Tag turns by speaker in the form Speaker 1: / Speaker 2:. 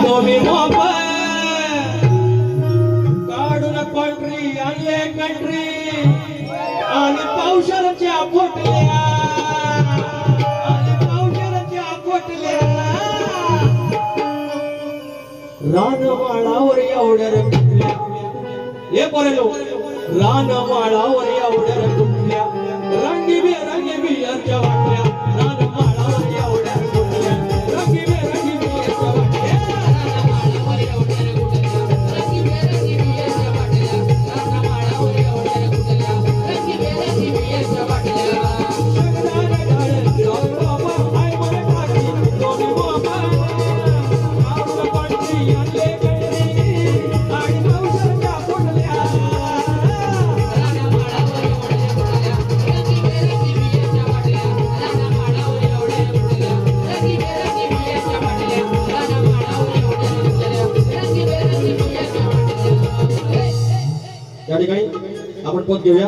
Speaker 1: तुम्ही काढून कंट्री आणले कंट्री आणि पावसाळ्याच्या पोटल्या रानमाळावर एवढ्या कुठल्या हे बोललो रानमाळावर एवढ्या कुठल्या रंगी बियांच्या वाटल्या रानमाळावर एवढ्या कुठल्या रंगी बियांच्या वाटल्या रानमाळावर एवढ्या कुठल्या रंगी बियांच्या वाटल्या रानमाळावर एवढ्या कुठल्या रंगी बियांच्या वाटल्या या ठिकाणी आपण पोत घेऊया.